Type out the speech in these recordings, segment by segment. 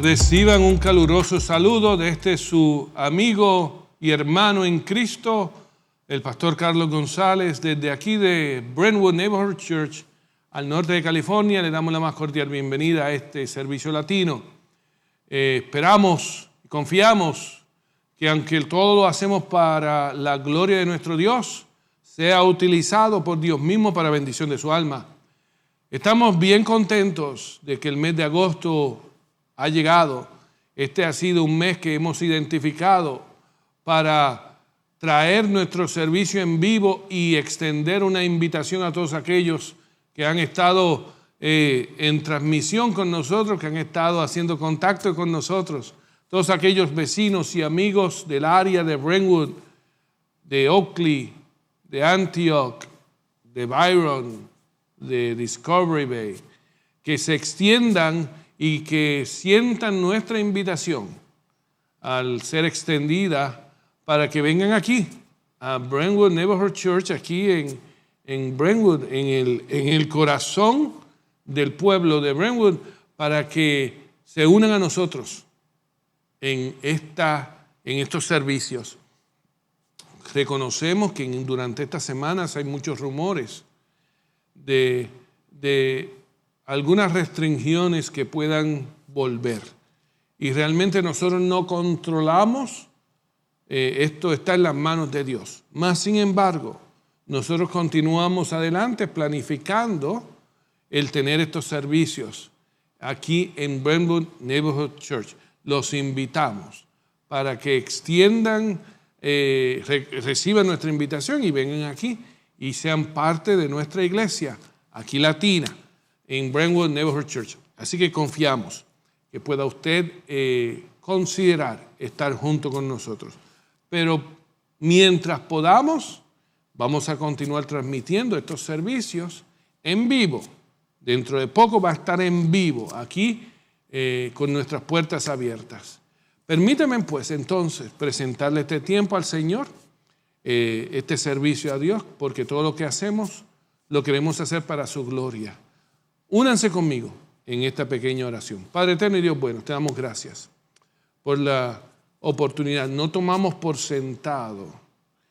Reciban un caluroso saludo de su amigo y hermano en Cristo, el pastor Carlos González, desde aquí de Brentwood Neighborhood Church, al norte de California. Le damos la más cordial bienvenida a este servicio latino. Esperamos y confiamos que aunque todo lo hacemos para la gloria de nuestro Dios, sea utilizado por Dios mismo para bendición de su alma. Estamos bien contentos de que el mes de agosto ha llegado. Este ha sido un mes que hemos identificado para traer nuestro servicio en vivo y extender una invitación a todos aquellos que han estado en transmisión con nosotros, que han estado haciendo contacto con nosotros, todos aquellos vecinos y amigos del área de Brentwood, de Oakley, de Antioch, de Byron, de Discovery Bay, que se extiendan y que sientan nuestra invitación al ser extendida para que vengan aquí a Brentwood Neighborhood Church, aquí en Brentwood, en el corazón del pueblo de Brentwood, para que se unan a nosotros en estos servicios. Reconocemos que durante estas semanas hay muchos rumores de algunas restricciones que puedan volver. Y realmente nosotros no controlamos, esto está en las manos de Dios. Mas, sin embargo, nosotros continuamos adelante planificando el tener estos servicios aquí en Brentwood Neighborhood Church. Los invitamos para que extiendan, reciban nuestra invitación y vengan aquí y sean parte de nuestra iglesia, aquí latina, en Brentwood Neighborhood Church. Así que confiamos que pueda usted considerar estar junto con nosotros. Pero mientras podamos, vamos a continuar transmitiendo estos servicios en vivo. Dentro de poco va a estar en vivo aquí con nuestras puertas abiertas. Permítame pues entonces presentarle este tiempo al Señor, este servicio a Dios, porque todo lo que hacemos lo queremos hacer para su gloria. Únanse conmigo en esta pequeña oración. Padre eterno y Dios bueno, te damos gracias por la oportunidad. No tomamos por sentado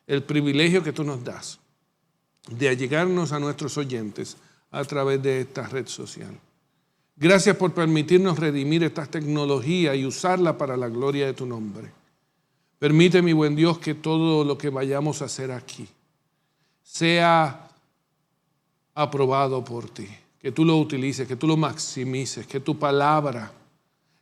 el privilegio que tú nos das de allegarnos a nuestros oyentes a través de esta red social. Gracias por permitirnos redimir esta tecnología y usarla para la gloria de tu nombre. Permite, mi buen Dios, que todo lo que vayamos a hacer aquí sea aprobado por ti. Que tú lo utilices, que tú lo maximices, que tu palabra,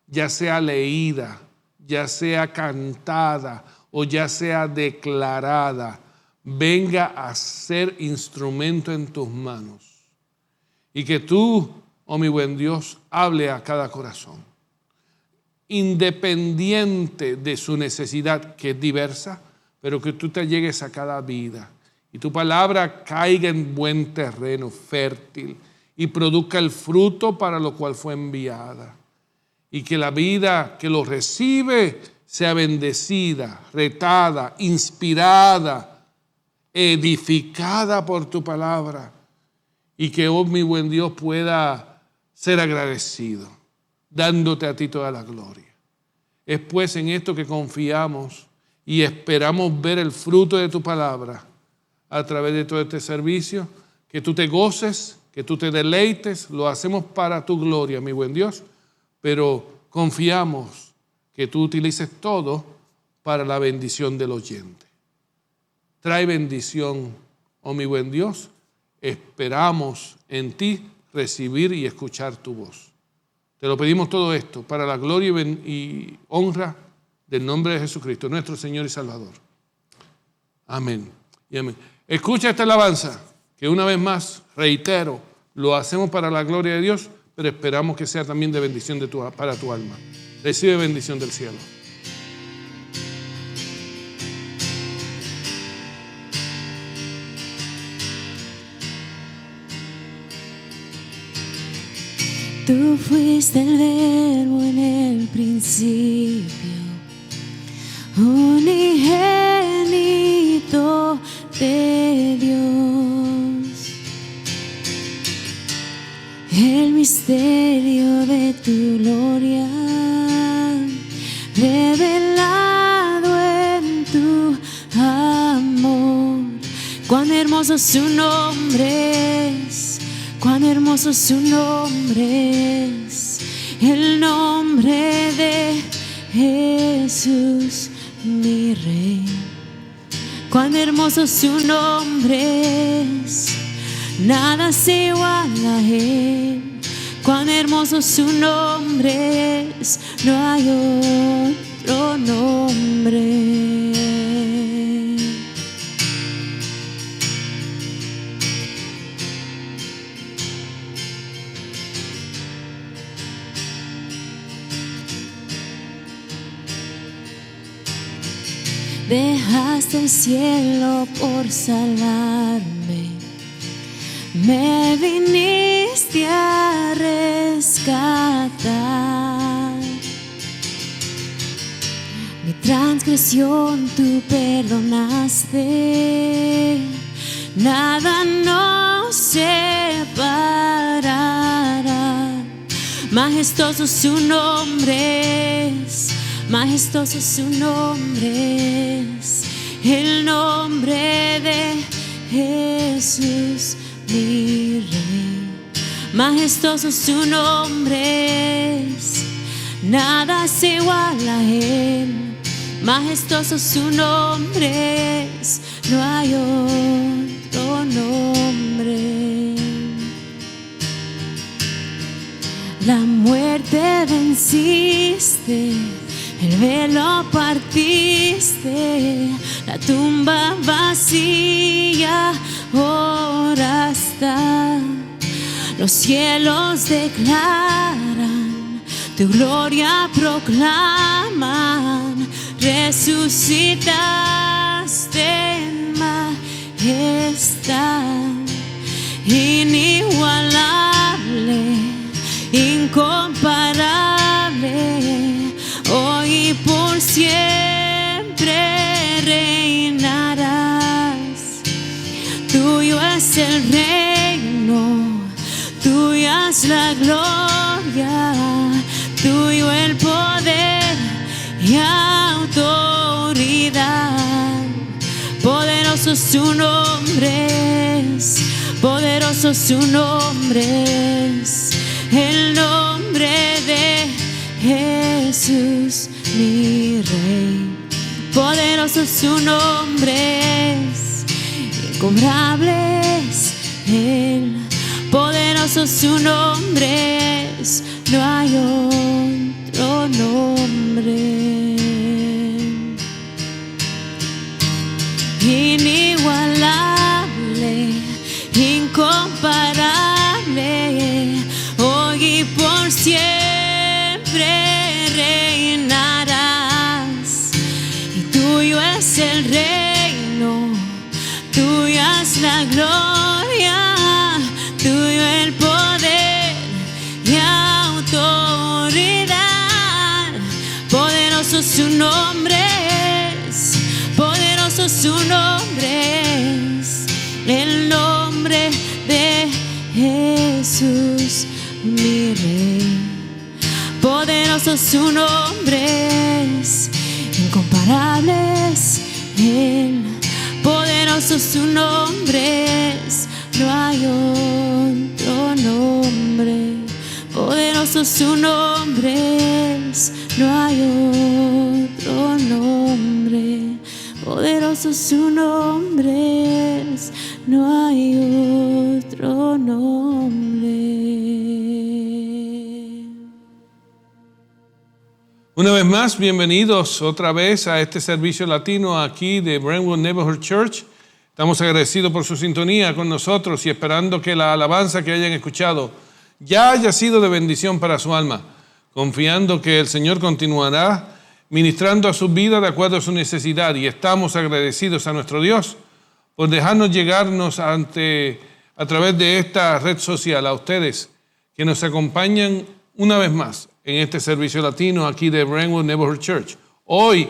ya sea leída, ya sea cantada o ya sea declarada, venga a ser instrumento en tus manos. Y que tú, oh mi buen Dios, hable a cada corazón, independiente de su necesidad, que es diversa, pero que tú te llegues a cada vida y tu palabra caiga en buen terreno fértil y produzca el fruto para lo cual fue enviada. Y que la vida que lo recibe sea bendecida, retada, inspirada, edificada por tu palabra. Y que, oh mi buen Dios, pueda ser agradecido, dándote a ti toda la gloria. Es pues en esto que confiamos y esperamos ver el fruto de tu palabra a través de todo este servicio, que tú te goces, que tú te deleites. Lo hacemos para tu gloria, mi buen Dios, pero confiamos que tú utilices todo para la bendición del oyente. Trae bendición, oh mi buen Dios. Esperamos en ti recibir y escuchar tu voz. Te lo pedimos todo esto para la gloria y honra del nombre de Jesucristo, nuestro Señor y Salvador. Amén y amén. Escucha esta alabanza, que una vez más, reitero, lo hacemos para la gloria de Dios, pero esperamos que sea también de bendición para tu alma. Recibe bendición del cielo. Tú fuiste el verbo en el principio, unigénito de Dios, el misterio de tu gloria revelado en tu amor. Cuán hermoso su nombre es, cuán hermoso su nombre es, el nombre de Jesús, mi Rey. Cuán hermoso su nombre es, nada se iguala a él. Cuán hermoso su nombre es, no hay otro nombre. Dejaste el cielo por salvarme, me viniste a rescatar. Mi transgresión tú perdonaste, nada nos separará. Majestuoso su nombre es, majestuoso su nombre es, el nombre de Jesús, mi Rey. Majestuoso su nombre es, nada se iguala a él. Majestuoso su nombre es, no hay otro nombre. La muerte venciste, el velo partiste, la tumba vacía ahora está. Los cielos declaran, tu gloria proclaman. Resucitaste en majestad, inigualable, incomparable. Hoy y por siempre reinarás. Tuyo es el reino, tuya es la gloria, tuyo el poder y autoridad. Poderoso su nombre es, poderoso su nombre es, el nombre de Jesús, mi Rey. Poderoso su nombre es, incomparable es él. Poderoso su nombre es, no hay otro nombre. Inigualable, incomparable, hoy y por siempre reinarás. Y tuyo es el reino, tuya es la gloria, tuyo el poder y autoridad. Poderoso su nombre es, poderoso su nombre es, el nombre de Jesús, mi Rey. Poderoso su nombre es, incomparable es él. Poderoso su nombre es, no hay otro nombre. Poderoso su nombre es, no hay otro nombre. Poderoso su nombre es, no hay otro nombre. Una vez más, bienvenidos otra vez a este servicio latino aquí de Brentwood Neighborhood Church. Estamos agradecidos por su sintonía con nosotros y esperando que la alabanza que hayan escuchado ya haya sido de bendición para su alma, confiando que el Señor continuará ministrando a su vida de acuerdo a su necesidad, y estamos agradecidos a nuestro Dios por dejarnos llegarnos a través de esta red social a ustedes que nos acompañan una vez más en este servicio latino aquí de Brentwood Neighborhood Church. Hoy,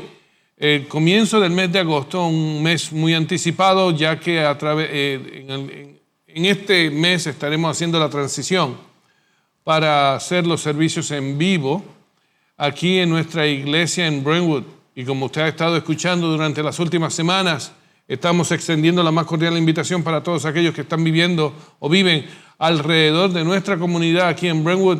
el comienzo del mes de agosto, un mes muy anticipado, ya que en este mes estaremos haciendo la transición para hacer los servicios en vivo aquí en nuestra iglesia en Brentwood. Y como usted ha estado escuchando durante las últimas semanas, estamos extendiendo la más cordial invitación para todos aquellos que están viviendo o viven alrededor de nuestra comunidad aquí en Brentwood,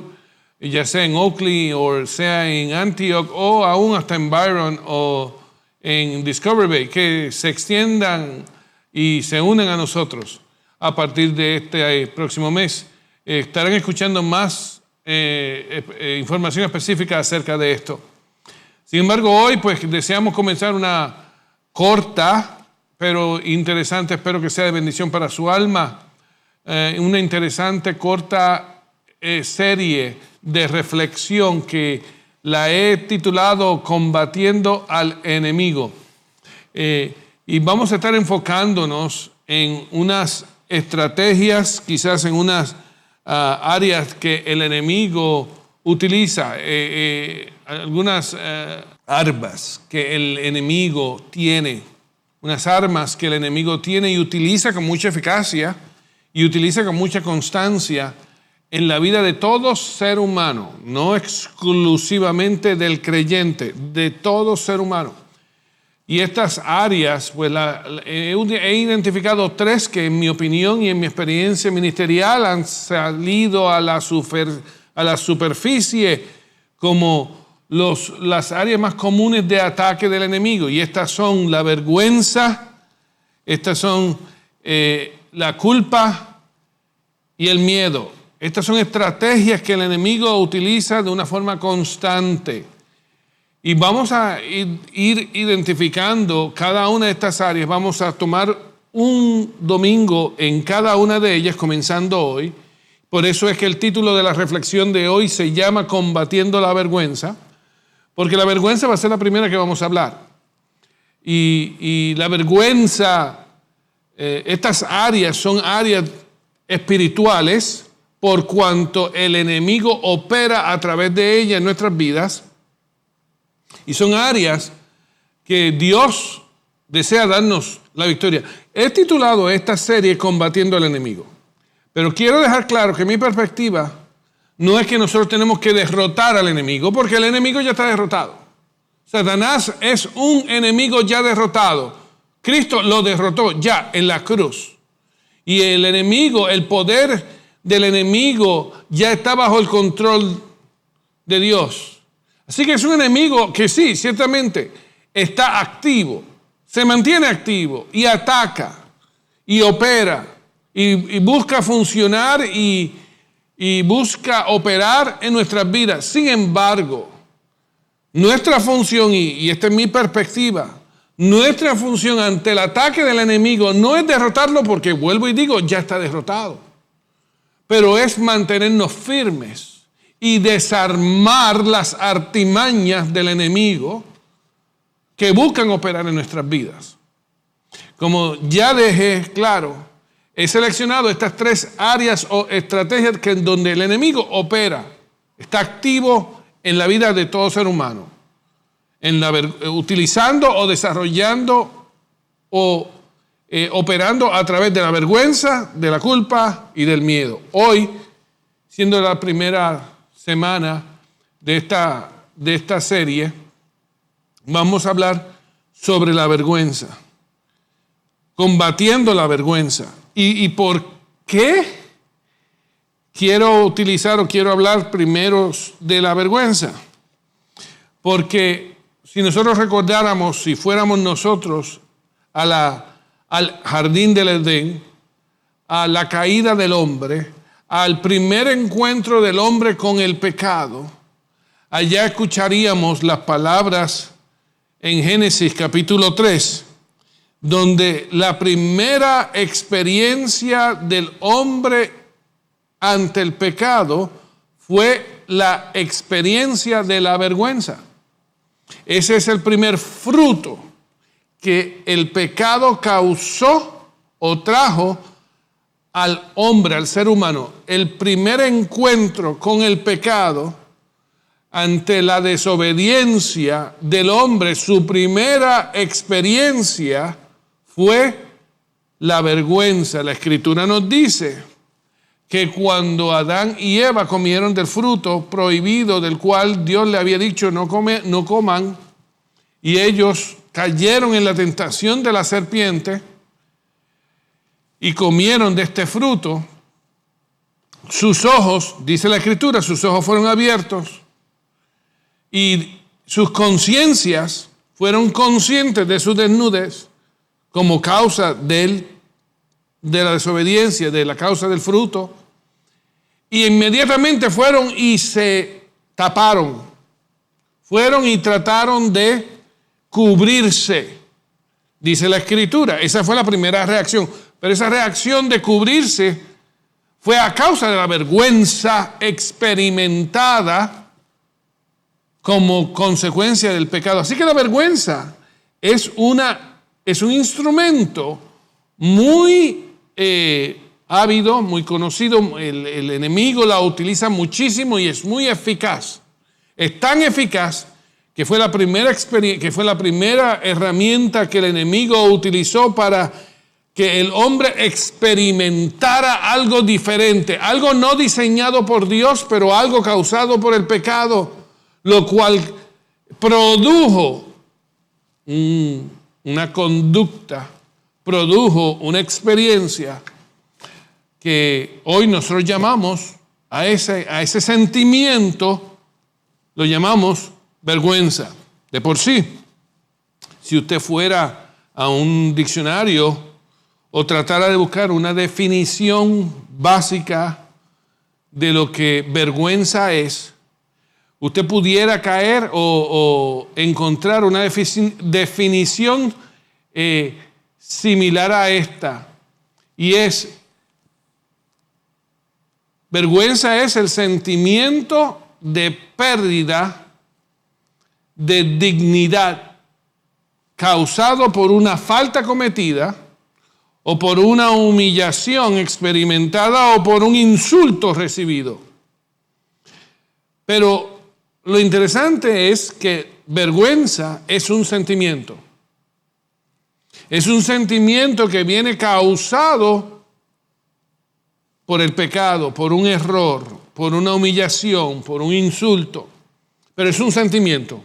ya sea en Oakley o sea en Antioch o aún hasta en Byron o en Discovery Bay, que se extiendan y se unen a nosotros a partir de este próximo mes. Estarán escuchando más información específica acerca de esto. Sin embargo, hoy pues deseamos comenzar una corta pero interesante, espero que sea de bendición para su alma, una interesante corta serie de reflexión que la he titulado Combatiendo al Enemigo. Y vamos a estar enfocándonos en unas estrategias, quizás en unas áreas que el enemigo utiliza, algunas armas que el enemigo tiene, unas armas que el enemigo tiene y utiliza con mucha eficacia y utiliza con mucha constancia en la vida de todo ser humano, no exclusivamente del creyente, de todo ser humano. Y estas áreas, pues he identificado tres que en mi opinión y en mi experiencia ministerial han salido a la superficie como las áreas más comunes de ataque del enemigo. Y estas son la vergüenza, estas son la culpa y el miedo. Estas son estrategias que el enemigo utiliza de una forma constante. Y vamos a ir identificando cada una de estas áreas. Vamos a tomar un domingo en cada una de ellas, comenzando hoy. Por eso es que el título de la reflexión de hoy se llama Combatiendo la Vergüenza, porque la vergüenza va a ser la primera que vamos a hablar. Y la vergüenza, estas áreas son áreas espirituales, por cuanto el enemigo opera a través de ellas en nuestras vidas. Y son áreas que Dios desea darnos la victoria. He titulado esta serie Combatiendo al Enemigo. Pero quiero dejar claro que mi perspectiva no es que nosotros tenemos que derrotar al enemigo, porque el enemigo ya está derrotado. Satanás es un enemigo ya derrotado. Cristo lo derrotó ya en la cruz. Y el enemigo, el poder del enemigo ya está bajo el control de Dios. Así que es un enemigo que sí, ciertamente está activo, se mantiene activo y ataca y opera y busca funcionar y busca operar en nuestras vidas. Sin embargo, nuestra función, y esta es mi perspectiva, nuestra función ante el ataque del enemigo no es derrotarlo porque, vuelvo y digo, ya está derrotado, pero es mantenernos firmes y desarmar las artimañas del enemigo que buscan operar en nuestras vidas. Como ya dejé claro, he seleccionado estas tres áreas o estrategias donde el enemigo opera, está activo en la vida de todo ser humano, utilizando o desarrollando o operando a través de la vergüenza, de la culpa y del miedo. Hoy, siendo la primera semana de esta serie, vamos a hablar sobre la vergüenza, combatiendo la vergüenza. ¿Y por qué quiero utilizar o quiero hablar primero de la vergüenza? Porque si nosotros recordáramos, si fuéramos nosotros al jardín del Edén, a la caída del hombre, al primer encuentro del hombre con el pecado, allá escucharíamos las palabras en Génesis capítulo 3, donde la primera experiencia del hombre ante el pecado fue la experiencia de la vergüenza. Ese es el primer fruto que el pecado causó o trajo al hombre, al ser humano. El primer encuentro con el pecado ante la desobediencia del hombre, su primera experiencia fue la vergüenza. La Escritura nos dice que cuando Adán y Eva comieron del fruto prohibido, del cual Dios le había dicho no coman, y ellos cayeron en la tentación de la serpiente y comieron de este fruto, sus ojos, dice la Escritura, sus ojos fueron abiertos y sus conciencias fueron conscientes de su desnudez como causa de la desobediencia, de la causa del fruto. Y inmediatamente fueron y se taparon. Fueron y trataron de cubrirse, dice la Escritura. Esa fue la primera reacción. Pero esa reacción de cubrirse fue a causa de la vergüenza experimentada como consecuencia del pecado. Así que la vergüenza es un instrumento muy ávido, muy conocido. El enemigo la utiliza muchísimo y es muy eficaz. Es tan eficaz que fue la primera herramienta que el enemigo utilizó para que el hombre experimentara algo diferente, algo no diseñado por Dios, pero algo causado por el pecado, lo cual produjo una conducta, produjo una experiencia que hoy nosotros llamamos a ese sentimiento, lo llamamos vergüenza. De por sí, si usted fuera a un diccionario o tratara de buscar una definición básica de lo que vergüenza es, usted pudiera caer o encontrar una definición similar a esta. Y es, vergüenza es el sentimiento de pérdida de dignidad causado por una falta cometida o por una humillación experimentada o por un insulto recibido. Pero lo interesante es que vergüenza es un sentimiento. Es un sentimiento que viene causado por el pecado, por un error, por una humillación, por un insulto. Pero es un sentimiento.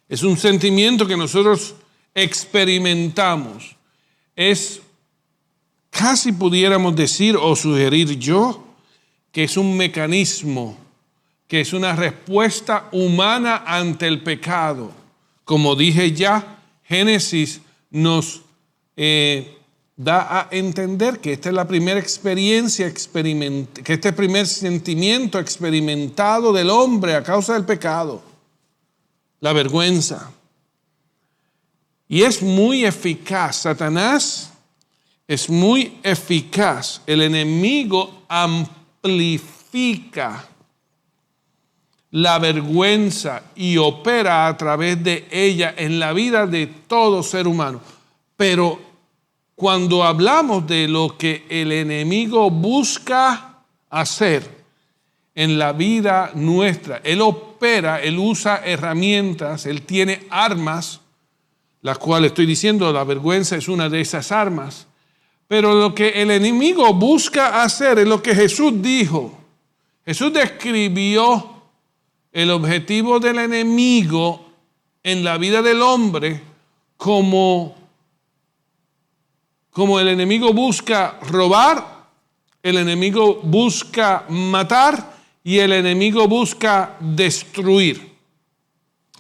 Es un sentimiento que nosotros experimentamos. Es, casi pudiéramos decir o sugerir yo, que es un mecanismo, que es una respuesta humana ante el pecado. Como dije ya, Génesis nos da a entender que esta es la primera experiencia, que este primer sentimiento experimentado del hombre a causa del pecado, la vergüenza. Y es muy eficaz. Satanás es muy eficaz. El enemigo amplifica la vergüenza y opera a través de ella en la vida de todo ser humano. Pero cuando hablamos de lo que el enemigo busca hacer en la vida nuestra, él opera, él usa herramientas, él tiene armas, las cuales estoy diciendo, la vergüenza es una de esas armas. Pero lo que el enemigo busca hacer es lo que Jesús dijo. Jesús describió el objetivo del enemigo en la vida del hombre como el enemigo busca robar, el enemigo busca matar y el enemigo busca destruir.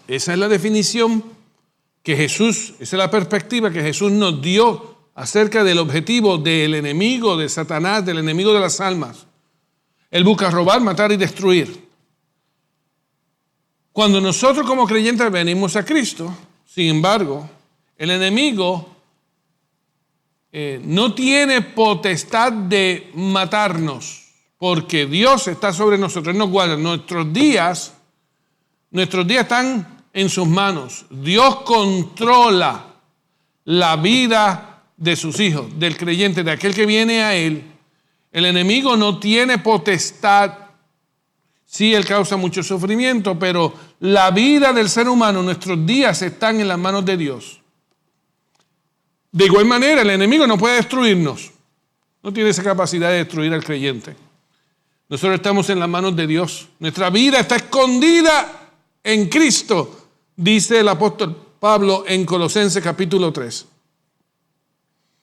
Esa es la definición que Jesús, esa es la perspectiva que Jesús nos dio acerca del objetivo del enemigo, de Satanás, del enemigo de las almas. Él busca robar, matar y destruir. Cuando nosotros como creyentes venimos a Cristo, sin embargo, el enemigo no tiene potestad de matarnos, porque Dios está sobre nosotros, Él nos guarda. Nuestros días están en sus manos. Dios controla la vida de sus hijos, del creyente, de aquel que viene a Él. El enemigo no tiene potestad. Sí, él causa mucho sufrimiento, pero la vida del ser humano, nuestros días están en las manos de Dios. De igual manera, el enemigo no puede destruirnos. No tiene esa capacidad de destruir al creyente. Nosotros estamos en las manos de Dios. Nuestra vida está escondida en Cristo, dice el apóstol Pablo en Colosenses capítulo 3.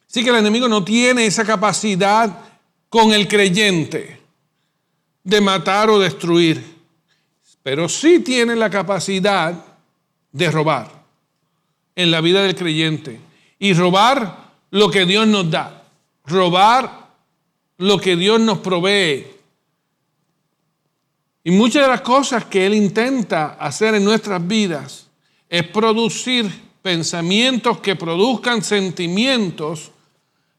Así que el enemigo no tiene esa capacidad con el creyente de matar o destruir, pero sí tiene la capacidad de robar en la vida del creyente y robar lo que Dios nos da, robar lo que Dios nos provee. Y muchas de las cosas que Él intenta hacer en nuestras vidas es producir pensamientos que produzcan sentimientos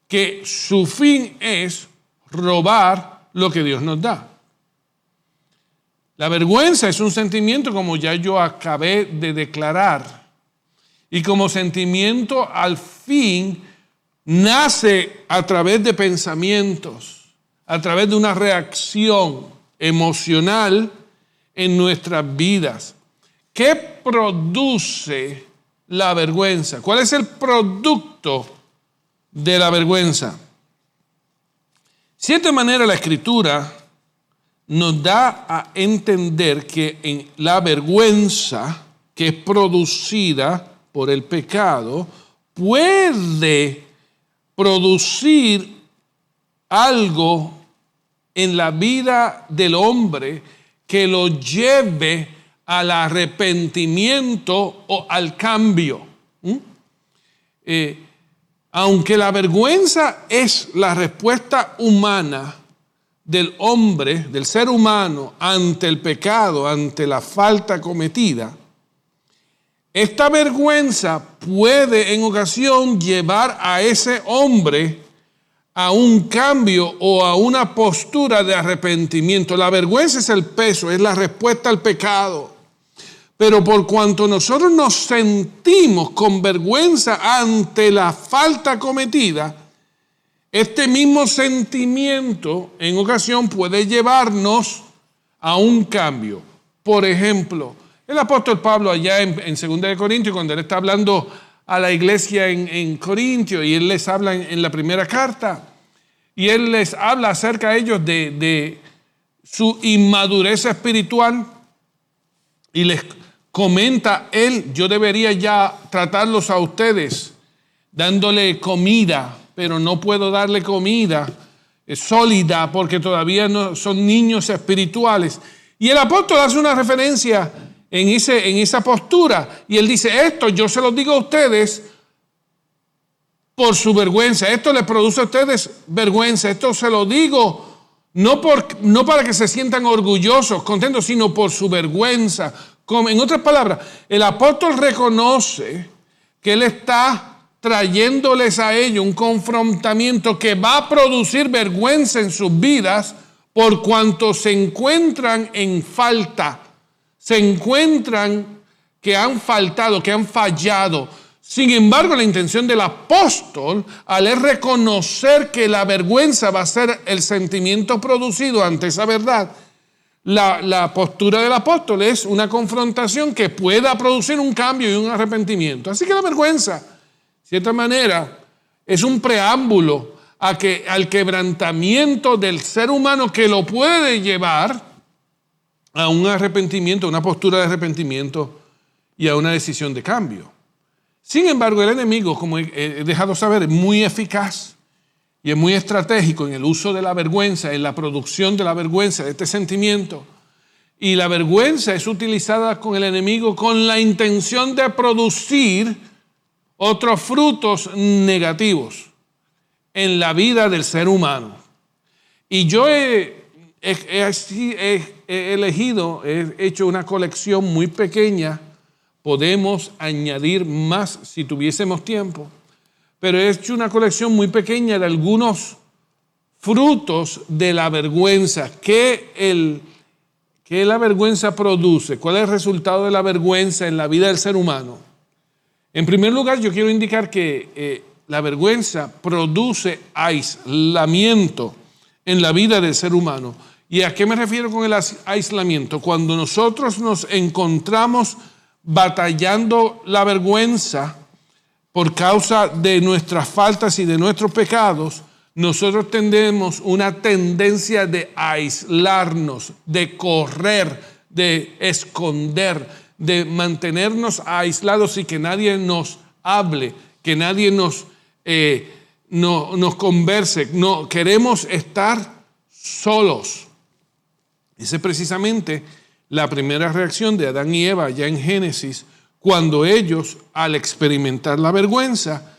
que su fin es robar lo que Dios nos da. La vergüenza es un sentimiento, como ya yo acabé de declarar, y como sentimiento al fin nace a través de pensamientos, a través de una reacción emocional en nuestras vidas. ¿Qué produce la vergüenza? ¿Cuál es el producto de la vergüenza? De cierta manera, la Escritura nos da a entender que en la vergüenza que es producida por el pecado puede producir algo en la vida del hombre que lo lleve al arrepentimiento o al cambio. Aunque la vergüenza es la respuesta humana del hombre, del ser humano, ante el pecado, ante la falta cometida, esta vergüenza puede en ocasión llevar a ese hombre a un cambio o a una postura de arrepentimiento. La vergüenza es el peso, es la respuesta al pecado. Pero por cuanto nosotros nos sentimos con vergüenza ante la falta cometida, este mismo sentimiento en ocasión puede llevarnos a un cambio. Por ejemplo, el apóstol Pablo allá en 2 de Corintios, cuando él está hablando a la iglesia en Corintio y él les habla en la primera carta y él les habla acerca a ellos de su inmadurez espiritual y les comenta él: yo debería ya tratarlos a ustedes dándole comida, pero no puedo darle comida sólida porque todavía no son niños espirituales. Y el apóstol hace una referencia en esa postura y él dice: esto yo se los digo a ustedes por su vergüenza, esto les produce a ustedes vergüenza, esto se lo digo no para que se sientan orgullosos, contentos, sino por su vergüenza. Como, en otras palabras, el apóstol reconoce que él está trayéndoles a ellos un confrontamiento que va a producir vergüenza en sus vidas por cuanto se encuentran en falta, se encuentran que han faltado, que han fallado. Sin embargo, la intención del apóstol, al él reconocer que la vergüenza va a ser el sentimiento producido ante esa verdad, la postura del apóstol es una confrontación que pueda producir un cambio y un arrepentimiento. Así que la vergüenza, de cierta manera, es un preámbulo al quebrantamiento del ser humano que lo puede llevar a un arrepentimiento, a una postura de arrepentimiento y a una decisión de cambio. Sin embargo, el enemigo, como he dejado saber, es muy eficaz y es muy estratégico en el uso de la vergüenza, en la producción de la vergüenza, de este sentimiento. Y la vergüenza es utilizada con el enemigo con la intención de producir otros frutos negativos en la vida del ser humano. Y yo he hecho una colección muy pequeña. Podemos añadir más si tuviésemos tiempo, pero he hecho una colección muy pequeña de algunos frutos de la vergüenza. ¿Qué la vergüenza produce? ¿Cuál es el resultado de la vergüenza en la vida del ser humano? En primer lugar, yo quiero indicar que la vergüenza produce aislamiento en la vida del ser humano. ¿Y a qué me refiero con el aislamiento? Cuando nosotros nos encontramos batallando la vergüenza por causa de nuestras faltas y de nuestros pecados, nosotros tenemos una tendencia de aislarnos, de correr, de esconder, de mantenernos aislados y que nadie nos hable, que nadie nos converse. No, queremos estar solos. Esa es precisamente la primera reacción de Adán y Eva ya en Génesis, cuando ellos, al experimentar la vergüenza,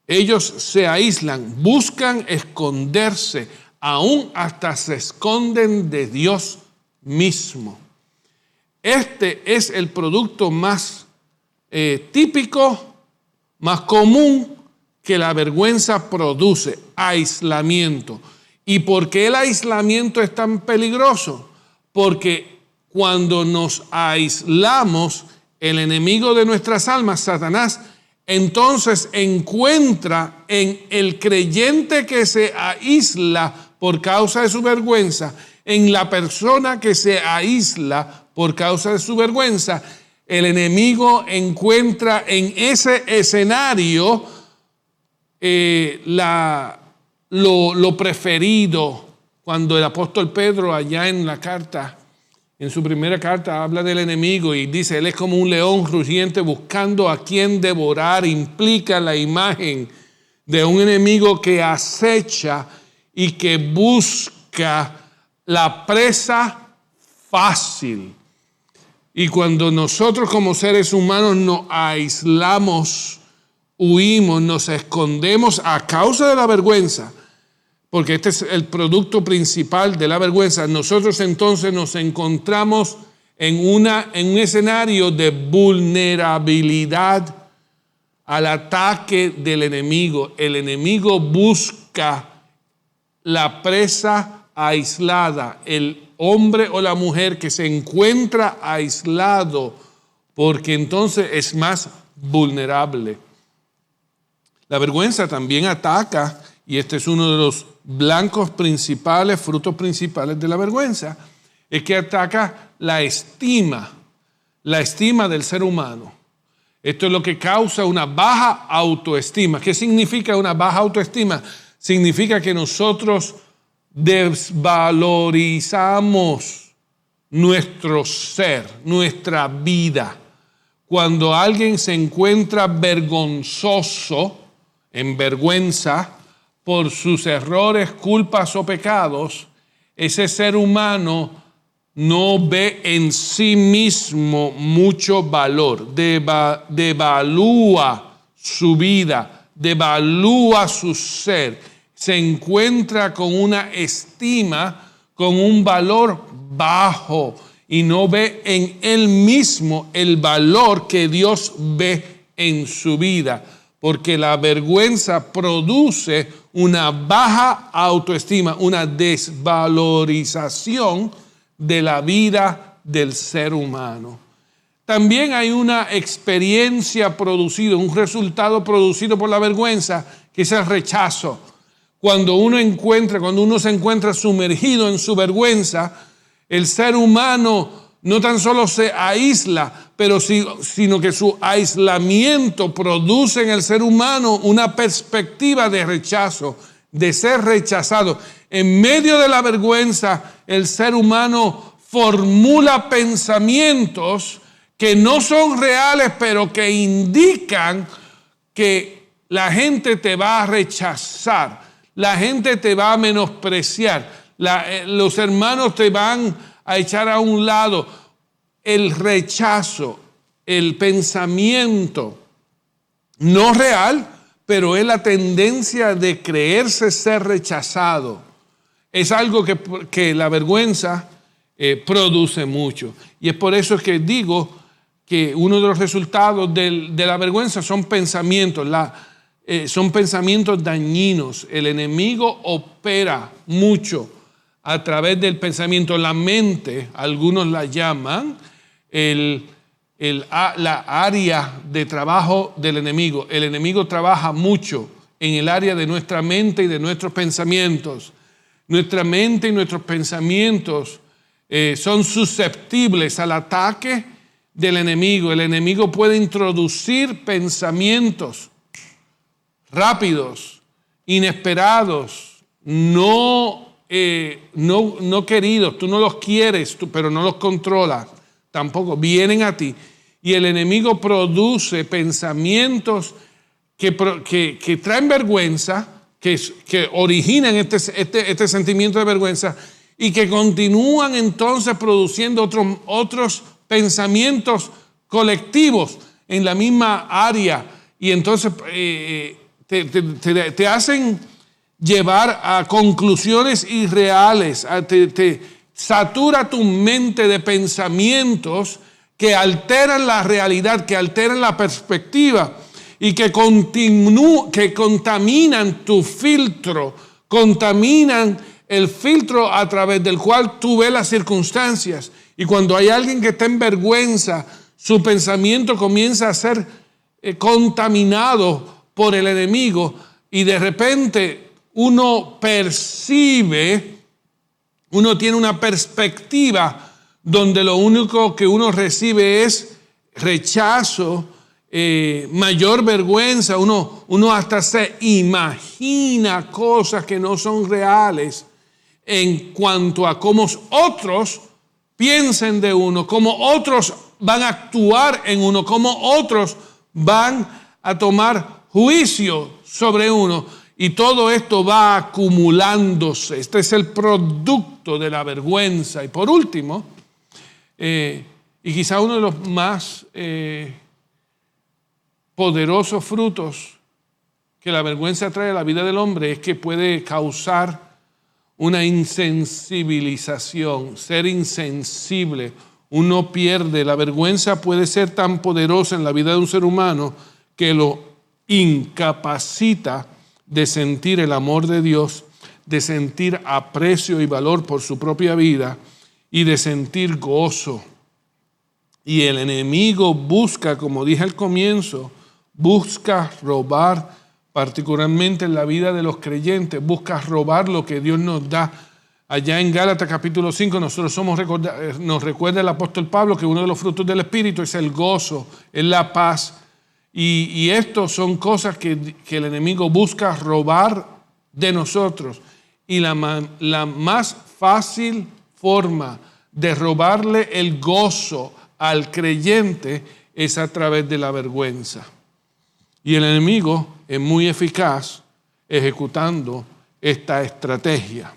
ellos se aíslan, buscan esconderse, aún hasta se esconden de Dios mismo. Este es el producto más típico, más común que la vergüenza produce: aislamiento. ¿Y por qué el aislamiento es tan peligroso? Porque cuando nos aislamos, el enemigo de nuestras almas, Satanás, entonces encuentra en el creyente que se aísla por causa de su vergüenza, en la persona que se aísla por causa de su vergüenza, el enemigo encuentra en ese escenario lo preferido. Cuando el apóstol Pedro allá en la carta, en su primera carta, habla del enemigo y dice, él es como un león rugiente buscando a quien devorar, implica la imagen de un enemigo que acecha y que busca la presa fácil. Y cuando nosotros como seres humanos nos aislamos, huimos, nos escondemos a causa de la vergüenza, porque este es el producto principal de la vergüenza, nosotros entonces nos encontramos en un escenario de vulnerabilidad al ataque del enemigo. El enemigo busca la presa aislada, el hombre o la mujer que se encuentra aislado, porque entonces es más vulnerable. La vergüenza también ataca, y este es uno de los blancos principales, frutos principales de la vergüenza, es que ataca la estima del ser humano. Esto es lo que causa una baja autoestima. ¿Qué significa una baja autoestima? Significa que nosotros desvalorizamos nuestro ser, nuestra vida. Cuando alguien se encuentra vergonzoso, en vergüenza, por sus errores, culpas o pecados, ese ser humano no ve en sí mismo mucho valor, devalúa su vida, devalúa su ser, se encuentra con una estima, con un valor bajo y no ve en él mismo el valor que Dios ve en su vida, porque la vergüenza produce una baja autoestima, una desvalorización de la vida del ser humano. También hay una experiencia producida, un resultado producido por la vergüenza, que es el rechazo. Cuando uno se encuentra sumergido en su vergüenza, el ser humano no tan solo se aísla, sino que su aislamiento produce en el ser humano una perspectiva de rechazo, de ser rechazado. En medio de la vergüenza, el ser humano formula pensamientos que no son reales, pero que indican que la gente te va a rechazar, la gente te va a menospreciar, los hermanos te van a echar a un lado. El rechazo, el pensamiento no real, pero es la tendencia de creerse ser rechazado. Es algo que la vergüenza produce mucho. Y es por eso que digo que uno de los resultados de la vergüenza son pensamientos, son pensamientos dañinos. El enemigo opera mucho a través del pensamiento. La mente, algunos la llaman la área de trabajo del enemigo. El enemigo trabaja mucho en el área de nuestra mente y de nuestros pensamientos. Nuestra mente y nuestros pensamientos son susceptibles al ataque del enemigo. El enemigo puede introducir pensamientos rápidos, inesperados, no queridos, tú no los quieres, pero no los controlas, tampoco, vienen a ti. Y el enemigo produce pensamientos que traen vergüenza, que originan este sentimiento de vergüenza y que continúan entonces produciendo otros pensamientos colectivos en la misma área. Y entonces te hacen llevar a conclusiones irreales, te satura tu mente de pensamientos que alteran la realidad, que alteran la perspectiva y que contaminan tu filtro, contaminan el filtro a través del cual tú ves las circunstancias. Y cuando hay alguien que está en vergüenza, su pensamiento comienza a ser contaminado por el enemigo y de repente uno percibe, uno tiene una perspectiva donde lo único que uno recibe es rechazo, mayor vergüenza, uno hasta se imagina cosas que no son reales en cuanto a cómo otros piensen de uno, cómo otros van a actuar en uno, cómo otros van a tomar juicio sobre uno. Y todo esto va acumulándose. Este es el producto de la vergüenza. Y por último, y quizá uno de los más poderosos frutos que la vergüenza trae a la vida del hombre es que puede causar una insensibilización, ser insensible. Uno pierde, la vergüenza puede ser tan poderosa en la vida de un ser humano que lo incapacita de sentir el amor de Dios, de sentir aprecio y valor por su propia vida y de sentir gozo. Y el enemigo busca, como dije al comienzo, busca robar, particularmente en la vida de los creyentes, busca robar lo que Dios nos da. Allá en Gálatas capítulo 5 nos recuerda el apóstol Pablo que uno de los frutos del Espíritu es el gozo, es la paz. Y estos son cosas que el enemigo busca robar de nosotros. Y la más fácil forma de robarle el gozo al creyente es a través de la vergüenza. Y el enemigo es muy eficaz ejecutando esta estrategia.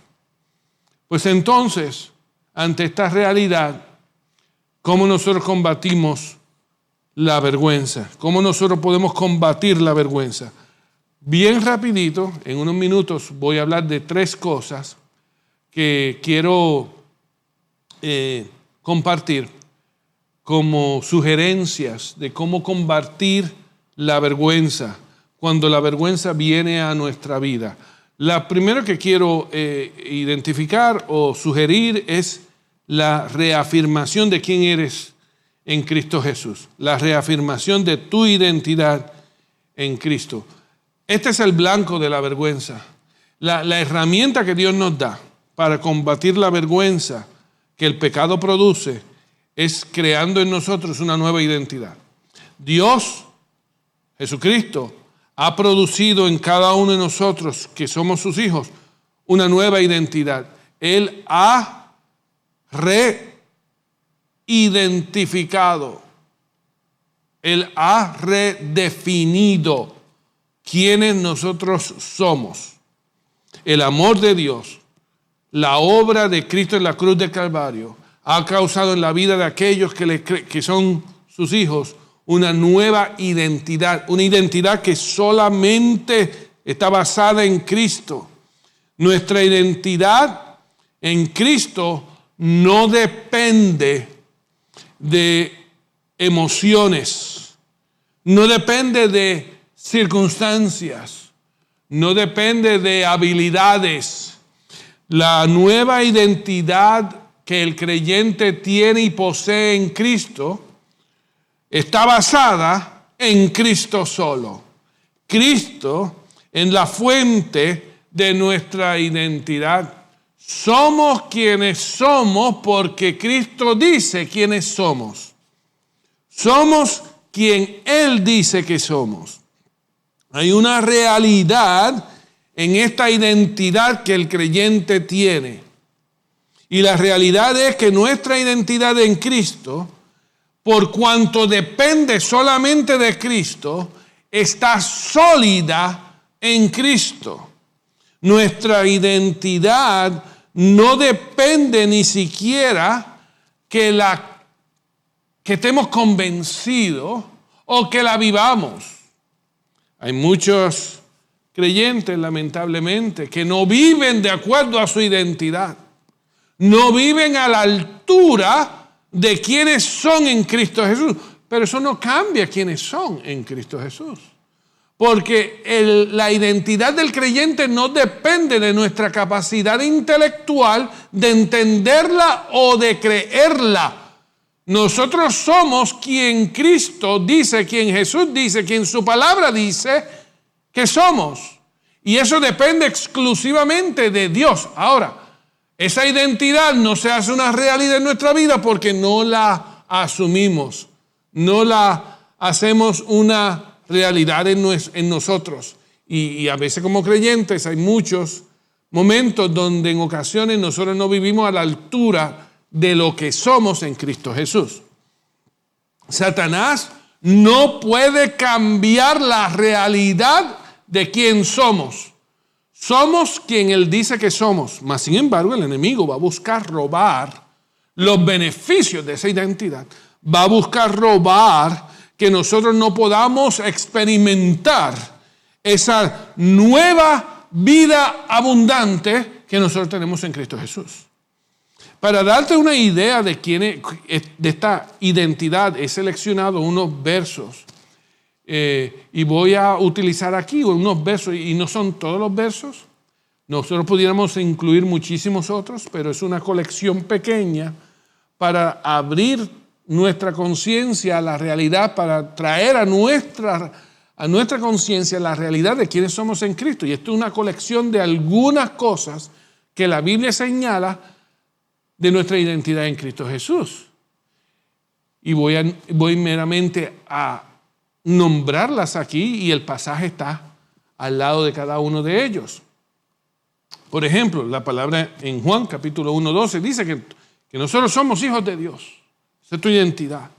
Pues entonces, ante esta realidad, ¿cómo nosotros combatimos la vergüenza? ¿Cómo nosotros podemos combatir la vergüenza? Bien rapidito, en unos minutos voy a hablar de 3 cosas que quiero compartir como sugerencias de cómo combatir la vergüenza cuando la vergüenza viene a nuestra vida. La primera que quiero identificar o sugerir es la reafirmación de quién eres en Cristo Jesús, la reafirmación de tu identidad en Cristo. Este es el blanco de la vergüenza. La herramienta que Dios nos da para combatir la vergüenza que el pecado produce es creando en nosotros una nueva identidad. Dios, Jesucristo, ha producido en cada uno de nosotros, que somos sus hijos, una nueva identidad. Él ha reidentificado. Él ha redefinido quiénes nosotros somos. El amor de Dios, la obra de Cristo en la cruz del Calvario, ha causado en la vida de aquellos que son sus hijos una nueva identidad, una identidad que solamente está basada en Cristo. Nuestra identidad en Cristo no depende de emociones, no depende de circunstancias, no depende de habilidades. La nueva identidad que el creyente tiene y posee en Cristo está basada en Cristo solo. Cristo en la fuente de nuestra identidad. Somos quienes somos porque Cristo dice quiénes somos. Somos quien Él dice que somos. Hay una realidad en esta identidad que el creyente tiene. Y la realidad es que nuestra identidad en Cristo, por cuanto depende solamente de Cristo, está sólida en Cristo. Nuestra identidad no depende ni siquiera que estemos convencidos o que la vivamos. Hay muchos creyentes, lamentablemente, que no viven de acuerdo a su identidad. No viven a la altura de quienes son en Cristo Jesús. Pero eso no cambia quiénes son en Cristo Jesús. Porque la identidad del creyente no depende de nuestra capacidad intelectual de entenderla o de creerla. Nosotros somos quien Cristo dice, quien Jesús dice, quien su palabra dice que somos. Y eso depende exclusivamente de Dios. Ahora, esa identidad no se hace una realidad en nuestra vida porque no la asumimos, no la hacemos una realidad en nosotros. Y a veces como creyentes hay muchos momentos donde en ocasiones nosotros no vivimos a la altura de lo que somos en Cristo Jesús. Satanás no puede cambiar la realidad de quién somos. Somos quien él dice que somos, mas sin embargo el enemigo va a buscar robar los beneficios de esa identidad. Va a buscar robar que nosotros no podamos experimentar esa nueva vida abundante que nosotros tenemos en Cristo Jesús. Para darte una idea de de esta identidad, he seleccionado unos versos. Y voy a utilizar aquí unos versos, y no son todos los versos. Nosotros pudiéramos incluir muchísimos otros, pero es una colección pequeña para abrir nuestra conciencia a la realidad, para traer a nuestra conciencia la realidad de quiénes somos en Cristo. Y esto es una colección de algunas cosas que la Biblia señala de nuestra identidad en Cristo Jesús. Y voy meramente a nombrarlas aquí y el pasaje está al lado de cada uno de ellos. Por ejemplo, la palabra en Juan capítulo 1:12 dice que nosotros somos hijos de Dios. Esa es tu identidad.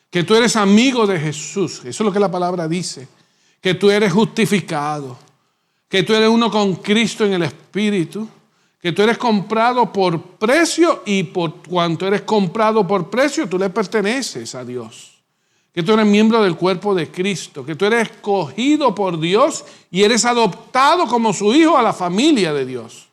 Que tú eres amigo de Jesús. Eso es lo que la palabra dice. Que tú eres justificado. Que tú eres uno con Cristo en el Espíritu. Que tú eres comprado por precio y por cuanto eres comprado por precio, tú le perteneces a Dios. Que tú eres miembro del cuerpo de Cristo, que tú eres escogido por Dios y eres adoptado como su hijo a la familia de Dios.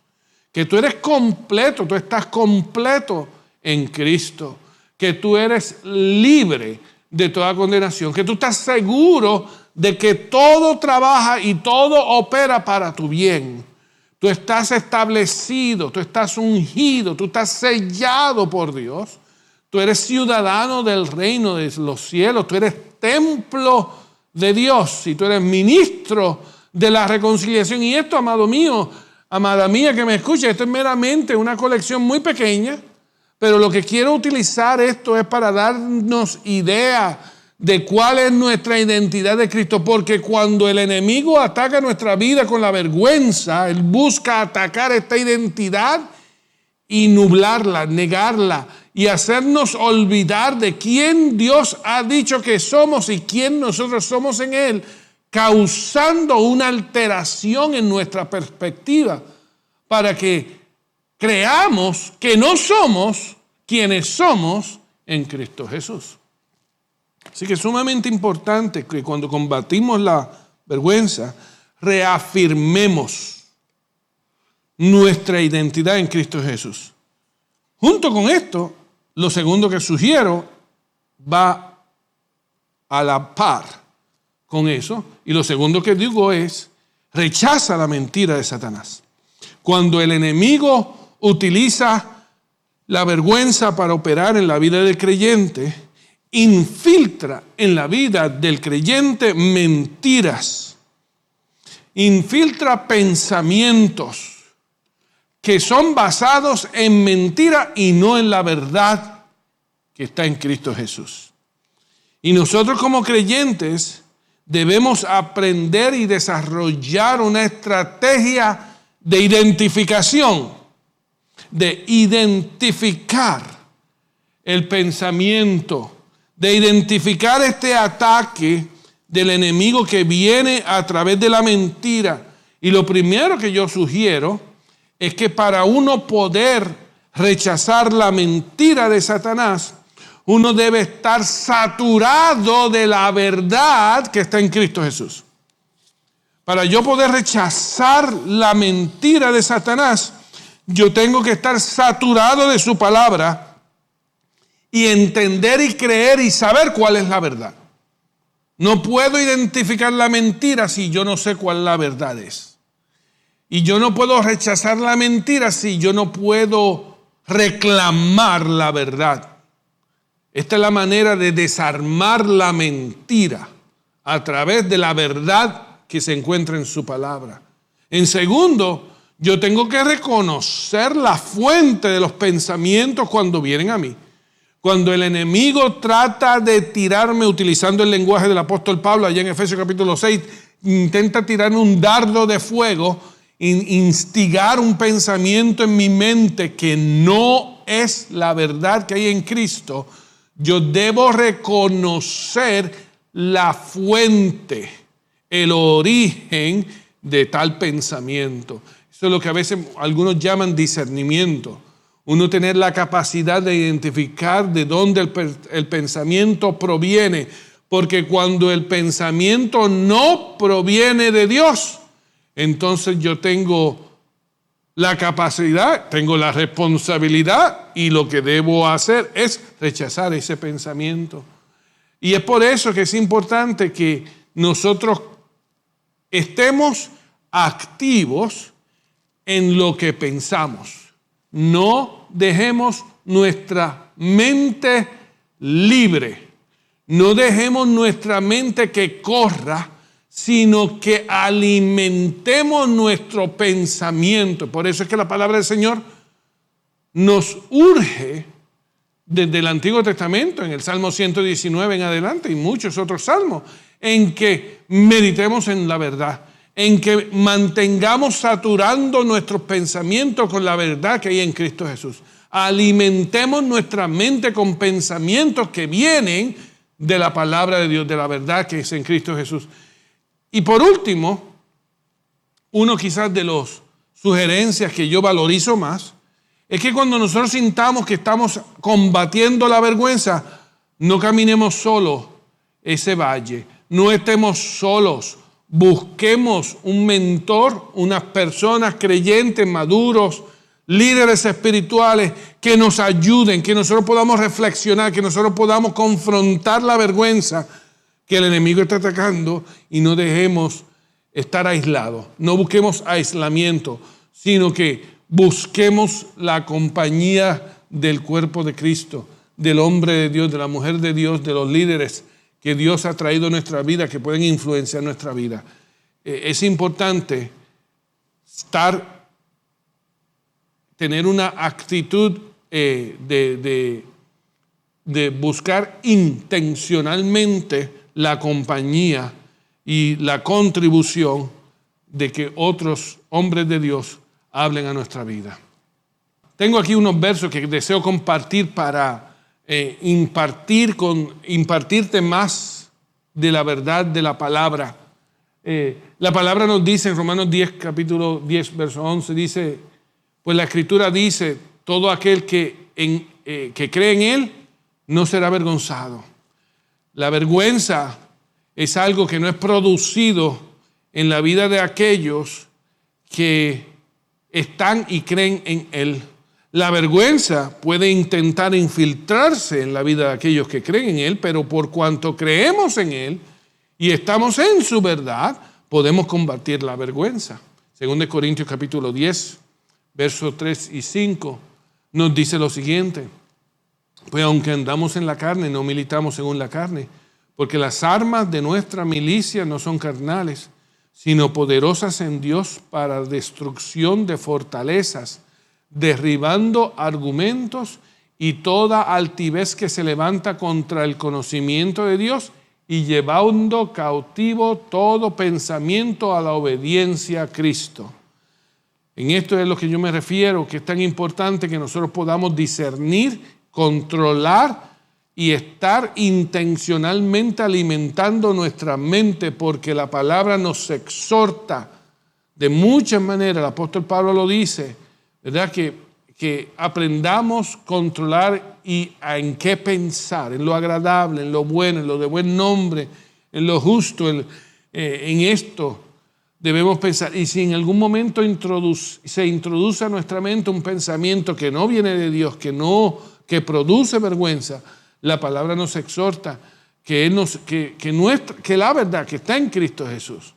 Que tú eres completo, tú estás completo en Cristo. Que tú eres libre de toda condenación. Que tú estás seguro de que todo trabaja y todo opera para tu bien. Tú estás establecido, tú estás ungido, tú estás sellado por Dios. Tú eres ciudadano del reino de los cielos. Tú eres templo de Dios. Y tú eres ministro de la reconciliación. Y esto, amado mío, amada mía que me escucha, esto es meramente una colección muy pequeña. Pero lo que quiero utilizar esto es para darnos idea de cuál es nuestra identidad de Cristo. Porque cuando el enemigo ataca nuestra vida con la vergüenza, él busca atacar esta identidad y nublarla, negarla y hacernos olvidar de quién Dios ha dicho que somos y quién nosotros somos en Él, causando una alteración en nuestra perspectiva para que creamos que no somos quienes somos en Cristo Jesús. Así que es sumamente importante que cuando combatimos la vergüenza, reafirmemos nuestra identidad en Cristo Jesús. Junto con esto, lo segundo que sugiero va a la par con eso. Y lo segundo que digo es, rechaza la mentira de Satanás. Cuando el enemigo utiliza la vergüenza para operar en la vida del creyente, infiltra en la vida del creyente mentiras, infiltra pensamientos que son basados en mentira y no en la verdad que está en Cristo Jesús. Y nosotros como creyentes debemos aprender y desarrollar una estrategia de identificación, de identificar el pensamiento, de identificar este ataque del enemigo que viene a través de la mentira. Y lo primero que yo sugiero es que para uno poder rechazar la mentira de Satanás, uno debe estar saturado de la verdad que está en Cristo Jesús. Para yo poder rechazar la mentira de Satanás, yo tengo que estar saturado de su palabra y entender y creer y saber cuál es la verdad. No puedo identificar la mentira si yo no sé cuál la verdad es. Y yo no puedo rechazar la mentira si yo no puedo reclamar la verdad. Esta es la manera de desarmar la mentira a través de la verdad que se encuentra en su palabra. En segundo, yo tengo que reconocer la fuente de los pensamientos cuando vienen a mí. Cuando el enemigo trata de tirarme, utilizando el lenguaje del apóstol Pablo, allá en Efesios capítulo 6, intenta tirarme un dardo de fuego, instigar un pensamiento en mi mente que no es la verdad que hay en Cristo, yo debo reconocer la fuente, el origen de tal pensamiento. Eso es lo que a veces algunos llaman discernimiento. Uno tener la capacidad de identificar de dónde el pensamiento proviene. Porque cuando el pensamiento no proviene de Dios, entonces yo tengo la capacidad, tengo la responsabilidad y lo que debo hacer es rechazar ese pensamiento. Y es por eso que es importante que nosotros estemos activos en lo que pensamos. No dejemos nuestra mente libre. No dejemos nuestra mente que corra, sino que alimentemos nuestro pensamiento. Por eso es que la palabra del Señor nos urge desde el Antiguo Testamento, en el Salmo 119 en adelante y muchos otros salmos, en que meditemos en la verdad, en que mantengamos saturando nuestros pensamientos con la verdad que hay en Cristo Jesús. Alimentemos nuestra mente con pensamientos que vienen de la palabra de Dios, de la verdad que es en Cristo Jesús. Y por último, uno quizás de las sugerencias que yo valorizo más, es que cuando nosotros sintamos que estamos combatiendo la vergüenza, no caminemos solos ese valle, no estemos solos. Busquemos un mentor, unas personas creyentes, maduros, líderes espirituales que nos ayuden, que nosotros podamos reflexionar, que nosotros podamos confrontar la vergüenza que el enemigo está atacando y no dejemos estar aislados. No busquemos aislamiento, sino que busquemos la compañía del cuerpo de Cristo, del hombre de Dios, de la mujer de Dios, de los líderes que Dios ha traído a nuestra vida, que pueden influenciar nuestra vida. Es importante tener una actitud de buscar intencionalmente la compañía y la contribución de que otros hombres de Dios hablen a nuestra vida. Tengo aquí unos versos que deseo compartir para impartirte más de la verdad de la palabra. La palabra nos dice en Romanos 10, capítulo 10, verso 11, dice, pues la Escritura dice, todo aquel que cree en Él no será avergonzado. La vergüenza es algo que no es producido en la vida de aquellos que están y creen en Él. La vergüenza puede intentar infiltrarse en la vida de aquellos que creen en Él, pero por cuanto creemos en Él y estamos en su verdad, podemos combatir la vergüenza. 2 Corintios capítulo 10, versos 3 y 5, nos dice lo siguiente. Pues aunque andamos en la carne, no militamos según la carne, porque las armas de nuestra milicia no son carnales, sino poderosas en Dios para destrucción de fortalezas, derribando argumentos y toda altivez que se levanta contra el conocimiento de Dios y llevando cautivo todo pensamiento a la obediencia a Cristo. En esto es a lo que yo me refiero, que es tan importante que nosotros podamos discernir, controlar y estar intencionalmente alimentando nuestra mente, porque la palabra nos exhorta de muchas maneras. El apóstol Pablo lo dice, ¿verdad? Que aprendamos a controlar y en qué pensar, en lo agradable, en lo bueno, en lo de buen nombre, en lo justo, en esto debemos pensar. Y si en algún momento se introduce a nuestra mente un pensamiento que no viene de Dios, que produce vergüenza, la palabra nos exhorta que la verdad que está en Cristo Jesús